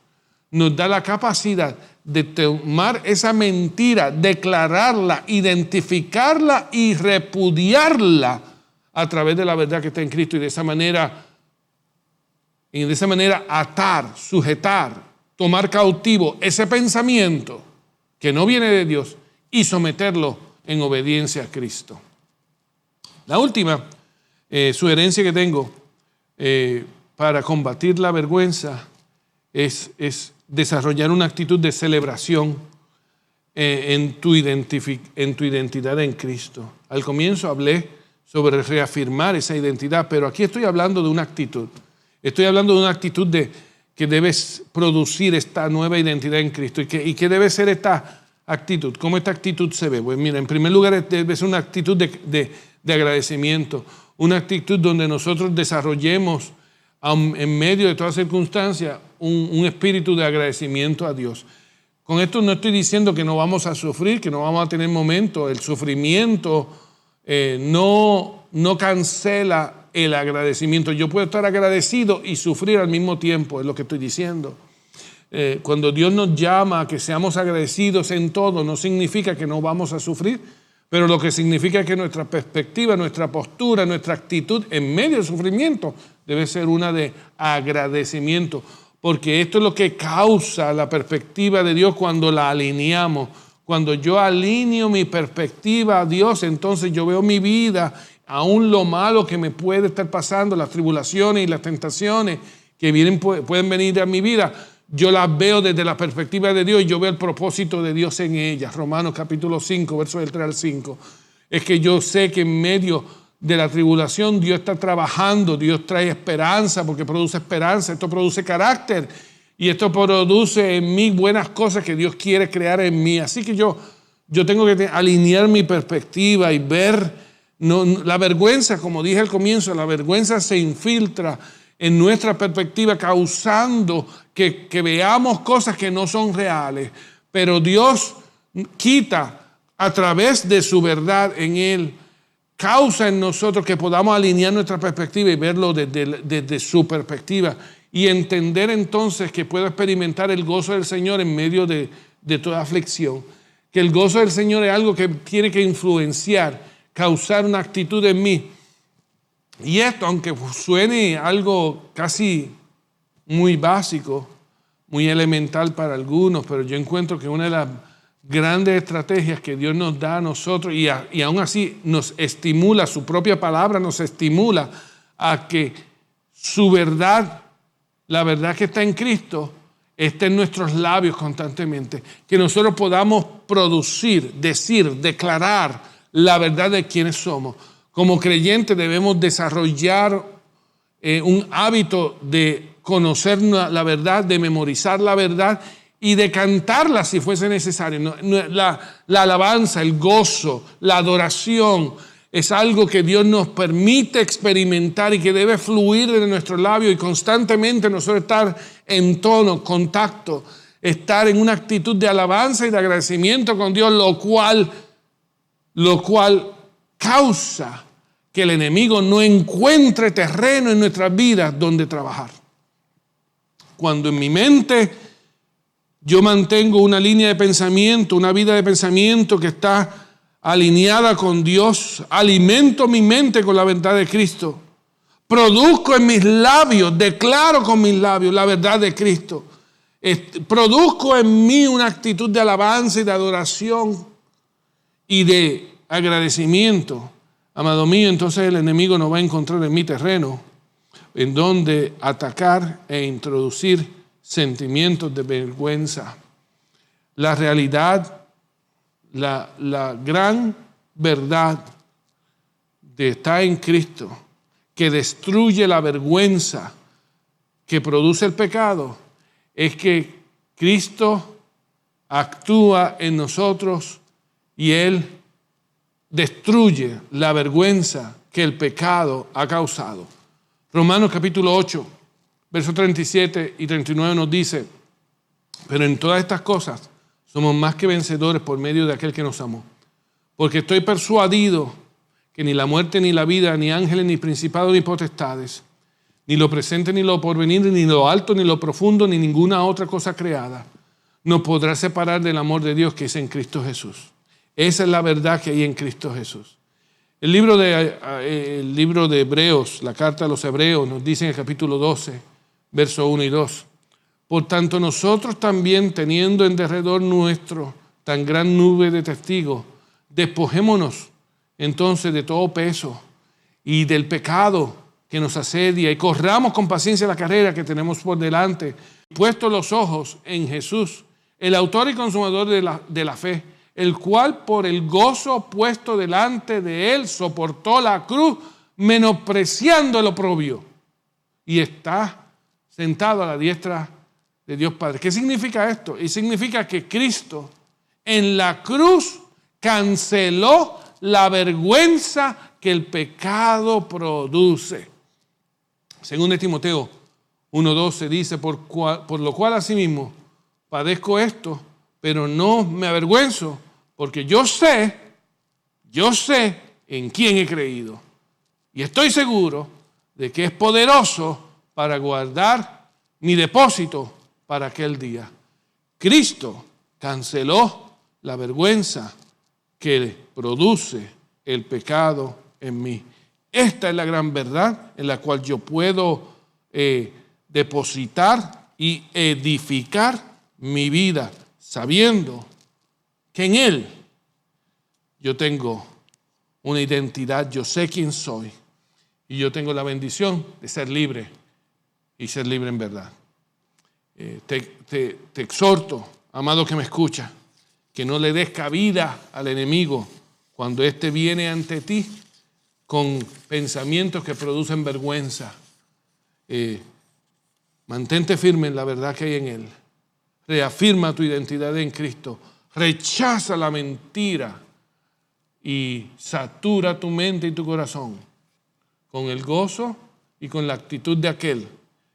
nos da la capacidad de tomar esa mentira, declararla, identificarla y repudiarla a través de la verdad que está en Cristo, y de esa manera atar, sujetar, tomar cautivo ese pensamiento que no viene de Dios y someterlo en obediencia a Cristo. La última sugerencia que tengo para combatir la vergüenza es desarrollar una actitud de celebración en tu identidad en Cristo. Al comienzo hablé sobre reafirmar esa identidad, pero aquí estoy hablando de una actitud. Estoy hablando de una actitud que debes producir esta nueva identidad en Cristo. ¿Y qué debe ser esta actitud? ¿Cómo esta actitud se ve? Pues mira, en primer lugar debe ser una actitud de agradecimiento, una actitud donde nosotros desarrollemos en medio de toda circunstancia un espíritu de agradecimiento a Dios. Con esto no estoy diciendo que no vamos a sufrir, que no vamos a tener momentos. El sufrimiento no cancela el agradecimiento. Yo puedo estar agradecido y sufrir al mismo tiempo, es lo que estoy diciendo. Cuando Dios nos llama a que seamos agradecidos en todo, no significa que no vamos a sufrir, pero lo que significa es que nuestra perspectiva, nuestra postura, nuestra actitud en medio del sufrimiento debe ser una de agradecimiento, porque esto es lo que causa la perspectiva de Dios cuando la alineamos. Cuando yo alineo mi perspectiva a Dios, entonces yo veo mi vida, aún lo malo que me puede estar pasando, las tribulaciones y las tentaciones que pueden venir a mi vida, yo las veo desde la perspectiva de Dios y yo veo el propósito de Dios en ellas. Romanos capítulo 5, versos del 3 al 5. Es que yo sé que en medio de la tribulación Dios está trabajando, Dios trae esperanza, porque produce esperanza, esto produce carácter y esto produce en mí buenas cosas que Dios quiere crear en mí. Así que yo tengo que alinear mi perspectiva y ver la vergüenza, como dije al comienzo, la vergüenza se infiltra en nuestra perspectiva, causando que veamos cosas que no son reales. Pero Dios quita a través de su verdad en Él, causa en nosotros que podamos alinear nuestra perspectiva y verlo desde su perspectiva y entender entonces que puedo experimentar el gozo del Señor en medio de toda aflicción. Que el gozo del Señor es algo que tiene que influenciar, causar una actitud en mí. Y esto, aunque suene algo casi muy básico, muy elemental para algunos, pero yo encuentro que una de las grandes estrategias que Dios nos da a nosotros y aún así nos estimula, su propia palabra nos estimula a que su verdad, la verdad que está en Cristo, esté en nuestros labios constantemente. Que nosotros podamos producir, decir, declarar la verdad de quiénes somos. Como creyentes debemos desarrollar un hábito de conocer la verdad, de memorizar la verdad y de cantarla si fuese necesario. La alabanza, el gozo, la adoración es algo que Dios nos permite experimentar y que debe fluir de nuestros labios y constantemente nosotros estar en tono, contacto, estar en una actitud de alabanza y de agradecimiento con Dios, lo cual causa que el enemigo no encuentre terreno en nuestras vidas donde trabajar. Cuando en mi mente yo mantengo una línea de pensamiento, una vida de pensamiento que está alineada con Dios, alimento mi mente con la verdad de Cristo, produzco en mis labios, declaro con mis labios la verdad de Cristo, produzco en mí una actitud de alabanza y de adoración y de agradecimiento, amado mío, entonces el enemigo no va a encontrar en mi terreno, en donde atacar e introducir sentimientos de vergüenza. La realidad, la gran verdad de estar en Cristo, que destruye la vergüenza que produce el pecado, es que Cristo actúa en nosotros y Él destruye la vergüenza que el pecado ha causado. Romanos capítulo 8, versos 37 y 39 nos dice: pero en todas estas cosas somos más que vencedores por medio de aquel que nos amó. Porque estoy persuadido que ni la muerte, ni la vida, ni ángeles, ni principados, ni potestades, ni lo presente, ni lo porvenir, ni lo alto, ni lo profundo, ni ninguna otra cosa creada, nos podrá separar del amor de Dios que es en Cristo Jesús. Esa es la verdad que hay en Cristo Jesús. El libro de Hebreos, la carta a los Hebreos, nos dice en el capítulo 12, versos 1 y 2. Por tanto, nosotros también, teniendo en derredor nuestro tan gran nube de testigos, despojémonos entonces de todo peso y del pecado que nos asedia y corramos con paciencia la carrera que tenemos por delante, puestos los ojos en Jesús, el autor y consumador de la fe, el cual por el gozo puesto delante de él soportó la cruz, menospreciando el oprobio, y está sentado a la diestra de Dios Padre. ¿Qué significa esto? Y significa que Cristo en la cruz canceló la vergüenza que el pecado produce. Según Timoteo 1:12 dice: por lo cual asimismo padezco esto, pero no me avergüenzo, porque yo sé en quién he creído. Y estoy seguro de que es poderoso para guardar mi depósito para aquel día. Cristo canceló la vergüenza que produce el pecado en mí. Esta es la gran verdad en la cual yo puedo depositar y edificar mi vida, sabiendo que en Él yo tengo una identidad, yo sé quién soy y yo tengo la bendición de ser libre y ser libre en verdad. Te exhorto, amado que me escucha, que no le des cabida al enemigo cuando éste viene ante ti con pensamientos que producen vergüenza. Mantente firme en la verdad que hay en Él. Reafirma tu identidad en Cristo. Rechaza la mentira y satura tu mente y tu corazón con el gozo y con la actitud de aquel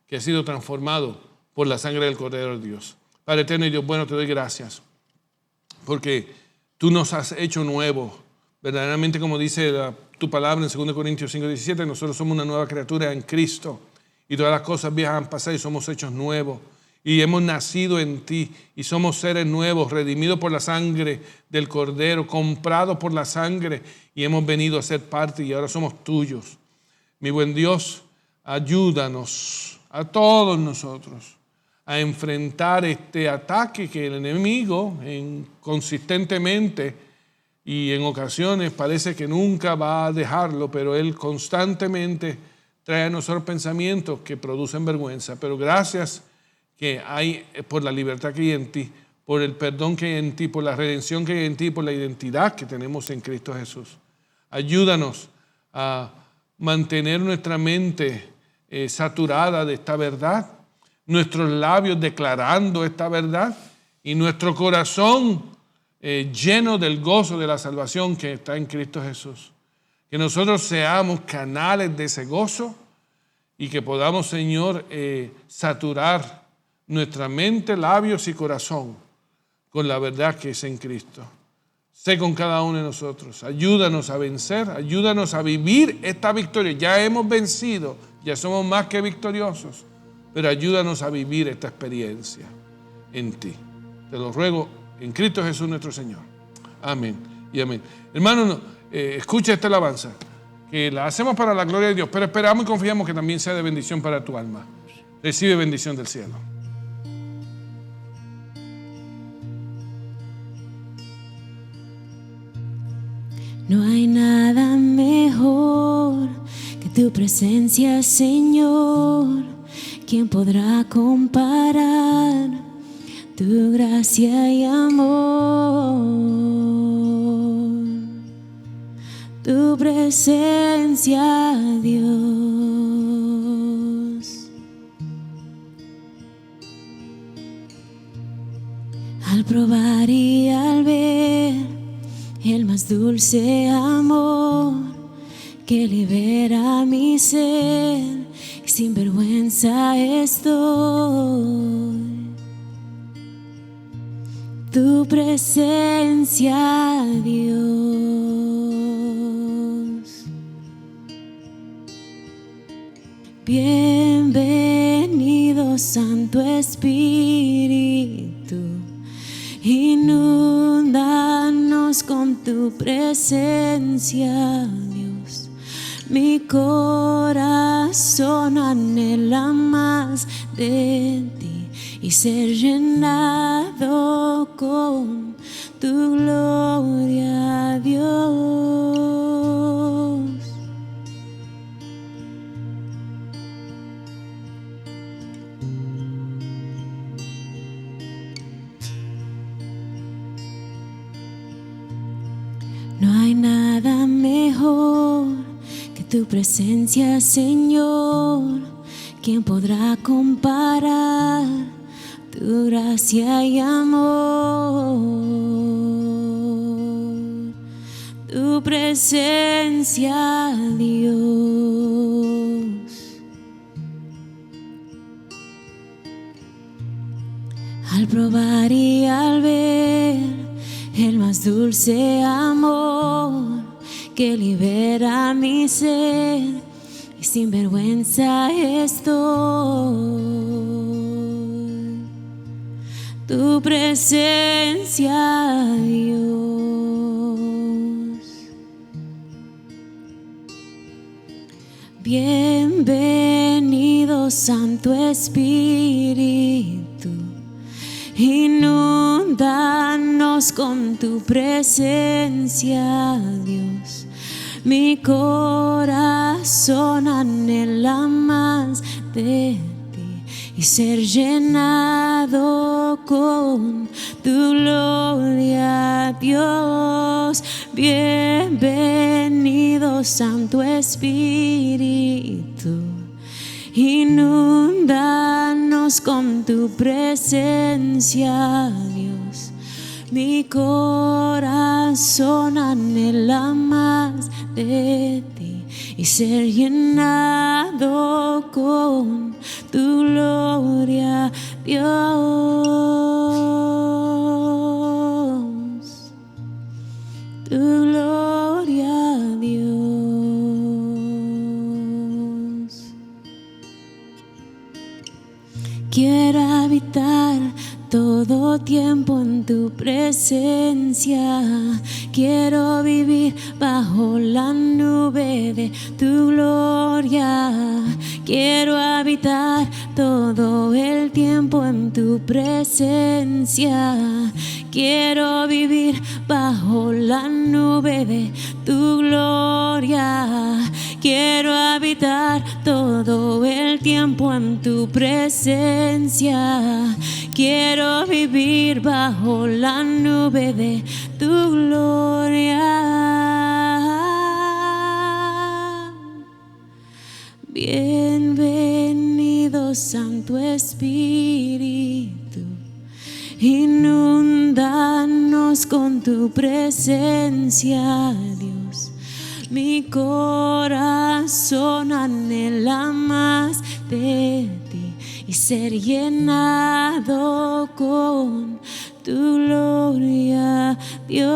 que ha sido transformado por la sangre del Cordero de Dios. Padre eterno y Dios bueno, te doy gracias porque tú nos has hecho nuevos. Verdaderamente, como dice tu palabra en 2 Corintios 5:17, nosotros somos una nueva criatura en Cristo y todas las cosas viejas han pasado y somos hechos nuevos. Y hemos nacido en ti y somos seres nuevos, redimidos por la sangre del Cordero, comprados por la sangre y hemos venido a ser parte y ahora somos tuyos. Mi buen Dios, ayúdanos a todos nosotros a enfrentar este ataque que el enemigo consistentemente y en ocasiones parece que nunca va a dejarlo, pero él constantemente trae a nosotros pensamientos que producen vergüenza. Pero gracias que hay por la libertad que hay en ti, por el perdón que hay en ti, por la redención que hay en ti, por la identidad que tenemos en Cristo Jesús. Ayúdanos a mantener nuestra mente saturada de esta verdad, nuestros labios declarando esta verdad y nuestro corazón lleno del gozo de la salvación que está en Cristo Jesús. Que nosotros seamos canales de ese gozo y que podamos, Señor, saturar nuestra mente, labios y corazón con la verdad que es en Cristo. Sé con cada uno de nosotros. Ayúdanos a vencer, ayúdanos a vivir esta victoria. Ya hemos vencido, ya somos más que victoriosos, pero ayúdanos a vivir esta experiencia en ti. Te lo ruego en Cristo Jesús nuestro Señor. Amén y amén. Hermano, escucha esta alabanza, que la hacemos para la gloria de Dios, pero esperamos y confiamos que también sea de bendición para tu alma. Recibe bendición del cielo. No hay nada mejor que Tu presencia, Señor, ¿quién podrá comparar tu gracia y amor? Tu presencia, Dios. Al probar y al ver el más dulce amor que libera mi ser, sin vergüenza estoy. Tu presencia, Dios. Bienvenido, Santo Espíritu, inúndanos con tu presencia, Dios. Mi corazón anhela más de ti y ser llenado con tu gloria, Dios. No hay nada mejor que tu presencia, Señor. ¿Quién podrá comparar tu gracia y amor? Tu presencia, Dios. Al probar y al ver el más dulce amor que libera mi ser, y sin vergüenza estoy. Tu presencia, Dios. Bienvenido, Santo Espíritu, inúndanos con tu presencia, Dios. Mi corazón anhela más de ti y ser llenado con tu gloria, Dios. Bienvenido, Santo Espíritu, inúndanos con tu presencia, Dios. Mi corazón anhela más de ti y ser llenado con tu gloria, Dios. Tu gloria, Dios. Quiero habitar todo tiempo en tu presencia. Quiero vivir bajo la nube de tu gloria. Quiero habitar todo el tiempo en tu presencia. Quiero vivir bajo la nube de tu gloria. Quiero habitar todo el tiempo en tu presencia. Quiero vivir bajo la nube de tu gloria. Bienvenido, Santo Espíritu, inúndanos con tu presencia, Dios. Mi corazón anhela más de ti y ser llenado con tu gloria, Dios.